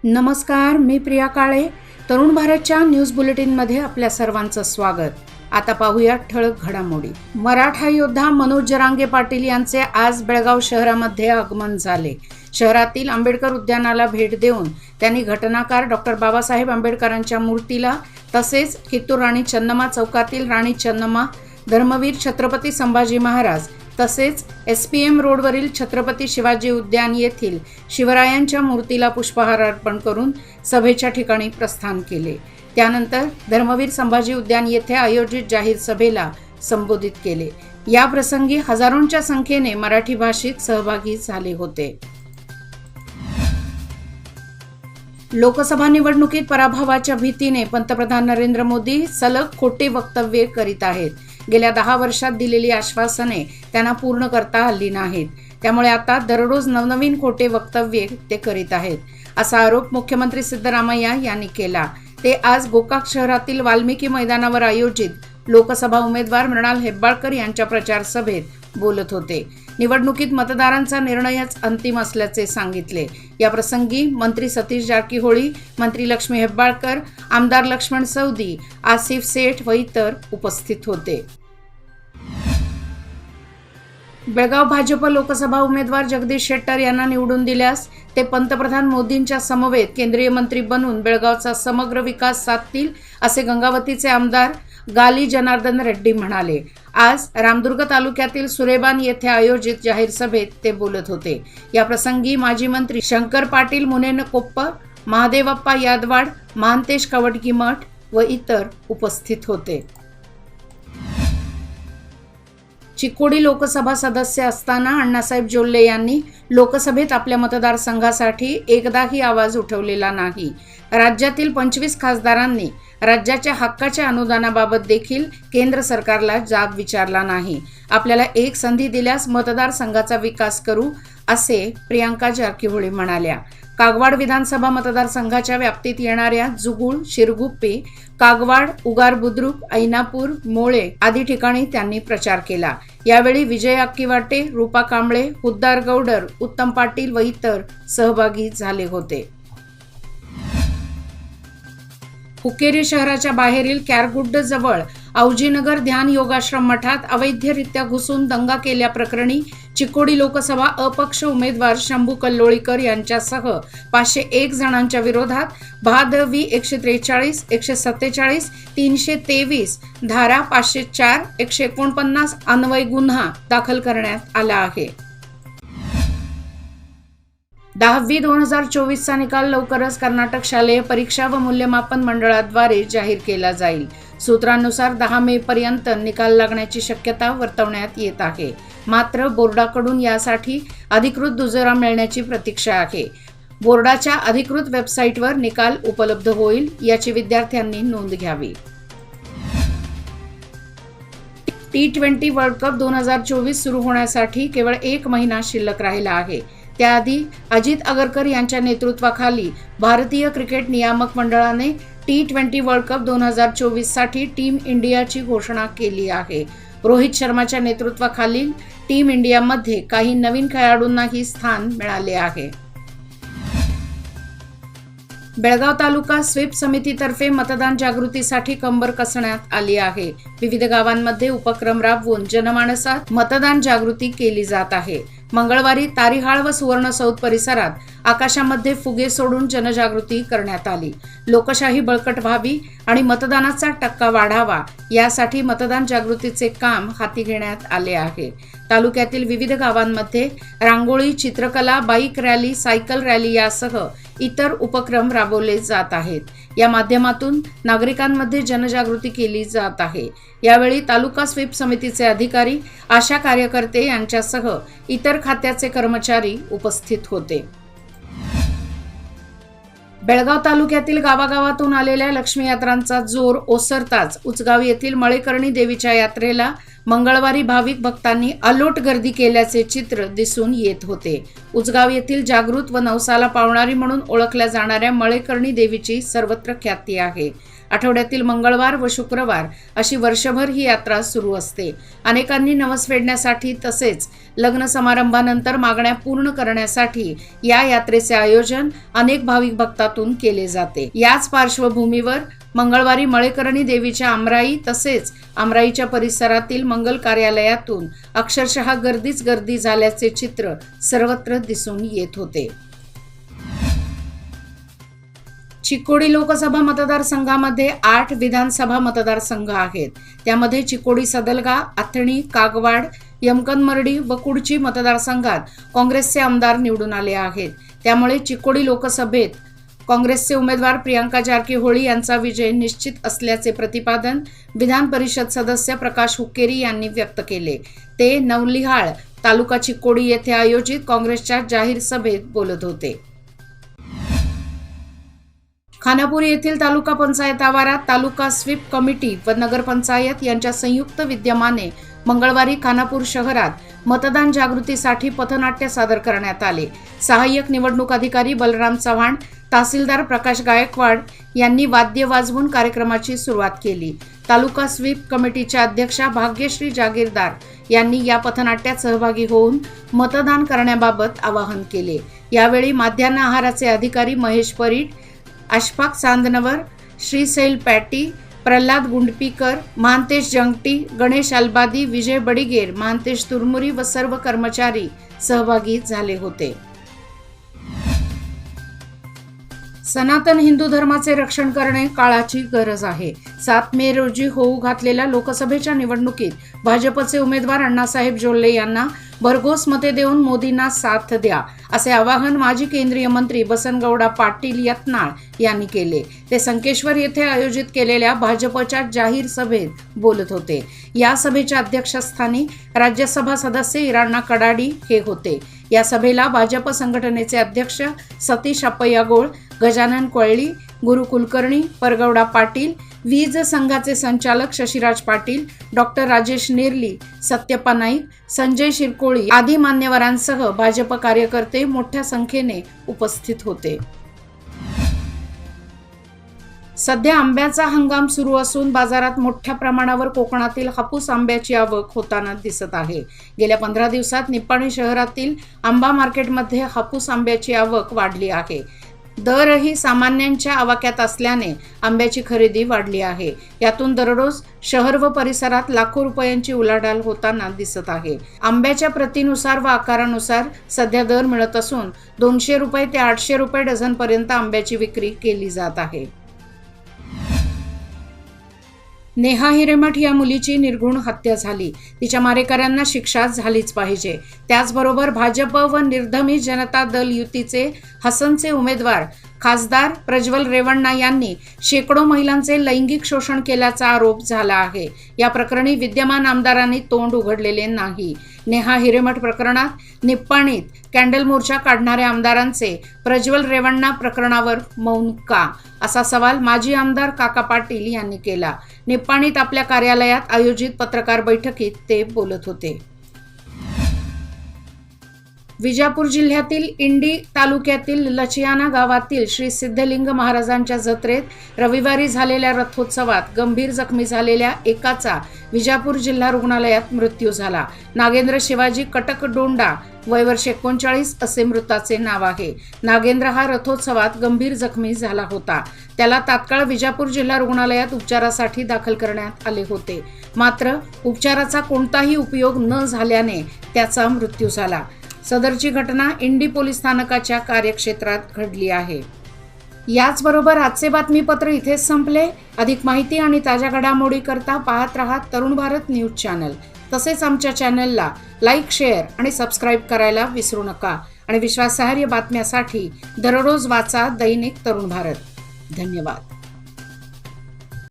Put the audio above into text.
नमस्कार, मी प्रिया काळे. तरुण भारतच्या न्यूज बुलेटिनमध्ये आपल्या सर्वांचं स्वागत. आता पाहूया ठळक घडामोडी. मराठा योद्धा मनोज जरांगे पाटील यांचे आज बेळगाव शहरामध्ये आगमन झाले. शहरातील आंबेडकर उद्यानाला भेट देऊन त्यांनी घटनाकार डॉक्टर बाबासाहेब आंबेडकरांच्या मूर्तीला तसेच कित्तूर राणी चन्नम्मा चौकातील राणी चन्नम्मा, धर्मवीर छत्रपती संभाजी महाराज तसेच SPM रोडवरील छत्रपती शिवाजी उद्यान येथील शिवरायांच्या मूर्तीला पुष्पहार अर्पण करून सभेच्या ठिकाणी प्रस्थान केले. त्यानंतर धर्मवीर संभाजी उद्यान येथे आयोजित जाहीर सभेला संबोधित केले. या प्रसंगी हजारोंच्या संख्येने मराठी भाषिक सहभागी झाले होते. लोकसभा निवडणुकीत पराभवाच्या भीतीने पंतप्रधान नरेंद्र मोदी सलग खोटे वक्तव्ये करीत आहेत. गेल्या 10 वर्षात दिलेली आश्वासने त्यांना पूर्ण करता आली नाहीत. त्यामुळे आता दररोज नवनवीन खोटे वक्तव्ये ते करीत आहेत, असा आरोप मुख्यमंत्री सिद्धरामय्या यांनी केला. ते आज गोकाक शहरातील वाल्मिकी मैदानावर आयोजित लोकसभा उमेदवार मृणाल हेब्बाळकर यांच्या प्रचार सभेत बोलत होते. निवडणुकीत मतदारांचा निर्णयच अंतिम असल्याचे सांगितले. या प्रसंगी मंत्री सतीश जारकीहोळी, मंत्री लक्ष्मी हेब्बाळकर, आमदार लक्ष्मण सवदी, आसिफ सेठ व इतर उपस्थित होते. बेळगाव भाजप लोकसभा उमेदवार जगदीश शेट्टर यांना निवडून दिल्यास ते पंतप्रधान मोदींच्या समवेत केंद्रीय मंत्री बनून बेळगावचा समग्र विकास साधतील, असे गंगावतीचे आमदार गाली जनार्दन रेड्डी म्हणाले. आज रामदुर्ग तालुक्यातील सुरेबान येथे आयोजित जाहीर सभेत ते बोलत होते. या प्रसंगी माजी मंत्री शंकर पाटील मुनेनकोप्प, महादेवप्पा यादवाड, महांतेश कवडकीमठ व इतर उपस्थित होते. चिकोडी लोकसभा सदस्य असताना अण्णासाहेब जोल्ले यांनी लोकसभेत आपल्या मतदारसंघासाठी एकदाही आवाज उठवलेला नाही. राज्यातील 25 खासदारांनी राज्याच्या हक्काच्या अनुदानाबाबत देखील केंद्र सरकारला जाब विचारला नाही. आपल्याला एक संधी दिल्यास मतदारसंघाचा विकास करू, असे प्रियांका जारकीहोळी म्हणाल्या. कागवाड विधानसभा मतदारसंघाच्या व्याप्तीत येणाऱ्या जुगुळ, शिरगुप्पी, कागवाड, उगार बुद्रुक, ऐनापूर, मोळे आदी ठिकाणी त्यांनी प्रचार केला. यावेळी विजय अक्कीवाटे, रूपा कांबळे, हुद्दार गौडर, उत्तम पाटील व इतर सहभागी झाले होते. हुक्केरी शहराच्या बाहेरील कॅरगुड्ड जवळ औजीनगर ध्यान योगाश्रम मठात अवैधरित्या घुसून दंगा केल्याप्रकरणी चिकोडी लोकसभा अपक्ष उमेदवार शंभू कल्लोळीकर यांच्यासह 501 जणांच्या विरोधात भादवी 143, 147, 323 धारा 504, 149 अन्वय गुन्हा दाखल करण्यात आला आहे. 10वी 2024चा निकाल लवकरच कर्नाटक शालेय परीक्षा व मूल्यमापन मंडळाद्वारे जाहीर केला जाईल. सूत्रांनुसार 10 मे पर्यंत निकाल लागण्याची शक्यता वर्तवण्यात येत आहे. मात्र बोर्डाकडून यासाठी अधिकृत दुजोरा मिळण्याची प्रतीक्षा आहे. बोर्डाच्या अधिकृत वेबसाईटवर निकाल उपलब्ध होईल, याची विद्यार्थ्यांनी नोंद घ्यावी. T20 वर्ल्ड कप 2024 सुरू होण्यासाठी केवळ 1 महिना शिल्लक राहिला आहे. त्याआधी अजित अगरकर यांच्या नेतृत्वाखाली भारतीय क्रिकेट नियामक मंडळाने T20 वर्ल्ड कप 2024 साठी टीम इंडियाची घोषणा केली आहे. रोहित शर्माच्या नेतृत्वाखालील टीम इंडियामध्ये काही नवीन खेळाडूंनाही स्थान मिळाले आहे. बेळगाव तालुका स्वीप समितीतर्फे मतदान जागृतीसाठी कंबर कसण्यात आली आहे. विविध गावांमध्ये उपक्रम राबवून जनमानसात मतदान जागृती केली जात आहे. मंगळवारी तारीहाळ व सुवर्णसौध परिसरात आकाशामध्ये फुगे सोडून जनजागृती करण्यात आली. लोकशाही बळकट व्हावी आणि मतदानाचा टक्का वाढावा, यासाठी मतदान जागृतीचे काम हाती घेण्यात आले आहे. तालुक्यातील विविध गावांमध्ये रांगोळी, चित्रकला, बाईक रॅली, सायकल रॅली यासह इतर उपक्रम राबवले जात आहेत. या माध्यमातून नागरिकांमध्ये जनजागृती केली जात आहे. यावेळी तालुका स्वीप समितीचे अधिकारी, आशा कार्यकर्ते यांच्यासह इतर खात्याचे कर्मचारी उपस्थित होते. बेळगाव तालुक्यातील गावागावातून आलेल्या लक्ष्मी यात्रांचा जोर ओसरताच उचगाव येथील मळेकर्णी देवीच्या यात्रेला मंगळवारी भाविक भक्तांनी अलोट गर्दी केल्याचे चित्र दिसून येत होते. उचगाव येथील जागृत व नवसाला पावणारी म्हणून ओळखल्या जाणाऱ्या मळेकर्णी देवीची सर्वत्र ख्याती आहे. आठवड्यातील मंगळवार व शुक्रवार अशी वर्षभर ही यात्रा सुरू असते. अनेकांनी नवस फेडण्यासाठी तसेच लग्न समारंभानंतर मागण्या पूर्ण करण्यासाठी या यात्रेचे आयोजन अनेक भाविक भक्तात गावातून केले जाते। याच पार्श्वभूमीवर मंगळवारी मळेकरणी देवीच्या आमराई तसेच आमराईच्या परिसरातील मंगल कार्यालयातून अक्षरशः गर्दीच गर्दी झाल्याचे चित्र सर्वत्र दिसून येत होते। चिकोडी लोकसभा मतदारसंघामध्ये 8 विधानसभा मतदारसंघ आहेत। त्यामध्ये चिकोडी, सदलगा, आथणी, कागवाड, यमकनमर्डी व कुडची मतदारसंघात काँग्रेसचे आमदार निवडून आले आहेत। त्यामुळे चिकोडी लोकसभेत काँग्रेसचे उमेदवार प्रियांका जारकीहोळी यांचा विजय निश्चित असल्याचे प्रतिपादन विधान परिषद सदस्य प्रकाश हुक्केरी यांनी व्यक्त केले। ते नवलिहाळ तालुका चिकोडी येथे आयोजित काँग्रेसच्या जाहीर सभेत बोलत होते। खानापूर येथील तालुका पंचायत आवारात तालुका स्वीप कमिटी व नगरपंचायत यांच्या संयुक्त विद्यमाने मंगळवारी खानापूर शहरात मतदान जागृतीसाठी पथनाट्य सादर करण्यात आले। सहाय्यक निवडणूक अधिकारी बलराम चव्हाण, तहसीलदार प्रकाश गायकवाड यांनी वाद्य वाजवून कार्यक्रमाची सुरुवात केली। तालुका स्वीप कमिटीच्या अध्यक्षा भाग्यश्री जागीरदार यांनी या पथनाट्यात सहभागी होऊन मतदान करण्याबाबत आवाहन केले। यावेळी माध्यान्ह आहाराचे अधिकारी महेश परीट, अशफाक चांदनवर, श्रीशैल पॅटी, प्रल्हाद गुंडपीकर, महांतेश जंगटी, गणेश अलबादी, विजय बडिगेर, महांतेश तुरमुरी व सर्व कर्मचारी सहभागी झाले होते। सनातन हिंदू धर्माचे रक्षण करणे काळाची गरज आहे। 7 मे रोजी होऊ घातलेल्या लोकसभेच्या निवडणुकीत भाजपचे उमेदवार अण्णासाहेब जोल्ले यांना भरघोस मते देऊन मोदींना साथ द्या असे आवाहन माजी केंद्रीय मंत्री बसनगौडा पाटील यत्नाळ यांनी केले। ते संकेश्वर येथे आयोजित केलेल्या भाजपच्या जाहीर सभेत बोलत होते। या सभेच्या अध्यक्षस्थानी राज्यसभा सदस्य इराण्णा कडाडी हे होते। या सभेला भाजप संघटनेचे अध्यक्ष सतीश अप्पय्या गोळ, गजानन कोळी, गुरु कुलकर्णी, परगौडा पाटील, वीज संघाचे संचालक शशिराज पाटील, डॉक्टर राजेश नेर्ली, सत्यप्पा नाईक, संजय शिरकोळी आदी मान्यवरांसह भाजप कार्यकर्ते मोठ्या संख्येने उपस्थित होते। सध्या आंब्याचा हंगाम सुरू असून बाजारात मोठ्या प्रमाणावर कोकणातील हापूस आंब्याची आवक होताना दिसत आहे। गेल्या 15 दिवसात निप्पाणी शहरातील आंबा मार्केटमध्ये हापूस आंब्याची आवक वाढली आहे। दरही सामान्यांच्या आवाक्यात असल्याने आंब्याची खरेदी वाढली आहे। यातून दररोज शहर व परिसरात लाखो रुपयांची उलाढाल होताना दिसत आहे। आंब्याच्या प्रतीनुसार व आकारानुसार सध्या दर मिळत असून 200 रुपये ते 800 रुपये डझन पर्यंत आंब्याची विक्री केली जात आहे। नेहा हिरेमठ या मुलीची निर्घृण हत्या झाली। तिच्या मारेकऱ्यांना शिक्षा झालीच पाहिजे। त्याचबरोबर भाजप व निर्धमी जनता दल युतीचे हसनचे उमेदवार खासदार प्रज्वल रेवण्णा यांनी शेकडो महिलांचे लैंगिक शोषण केल्याचा आरोप झाला आहे। या प्रकरणी विद्यमान आमदारांनी तोंड उघडलेले नाही। नेहा हिरेमठ प्रकरणात निप्पाणीत कॅन्डल मोर्चा काढणाऱ्या आमदारांचे प्रज्वल रेवण्णा प्रकरणावर मौन का, असा सवाल माजी आमदार काका पाटील यांनी केला। निप्पाणीत आपल्या कार्यालयात आयोजित पत्रकार बैठकीत ते बोलत होते। विजापूर जिल्ह्यातील इंडी तालुक्यातील लचियाना गावातील श्री सिद्धलिंग महाराजांच्या जत्रेत रविवारी झालेल्या रथोत्सवात गंभीर जखमी झालेल्या एकाचा विजापूर जिल्हा रुग्णालयात मृत्यू झाला। नागेंद्र शिवाजी कटकडोंडा, वय वर्ष 39 असे मृताचे नाव आहे। नागेंद्र हा रथोत्सवात गंभीर जखमी झाला होता। त्याला तात्काळ विजापूर जिल्हा रुग्णालयात उपचारासाठी दाखल करण्यात आले होते। मात्र उपचाराचा कोणताही उपयोग न झाल्याने त्याचा मृत्यू झाला। सदरची घटना इंडी पोलीस स्थानकाच्या कार्यक्षेत्रात घडली आहे। याचबरोबर आजचे बातमीपत्र इथेच संपले। अधिक माहिती आणि ताज्या घडामोडी करता पाहत रहा तरुण भारत न्यूज चॅनल। तसेच आमच्या चॅनलला लाईक, शेअर आणि सबस्क्राईब करायला विसरू नका आणि विश्वासार्ह बातम्यासाठी दररोज वाचा दैनिक तरुण भारत। धन्यवाद।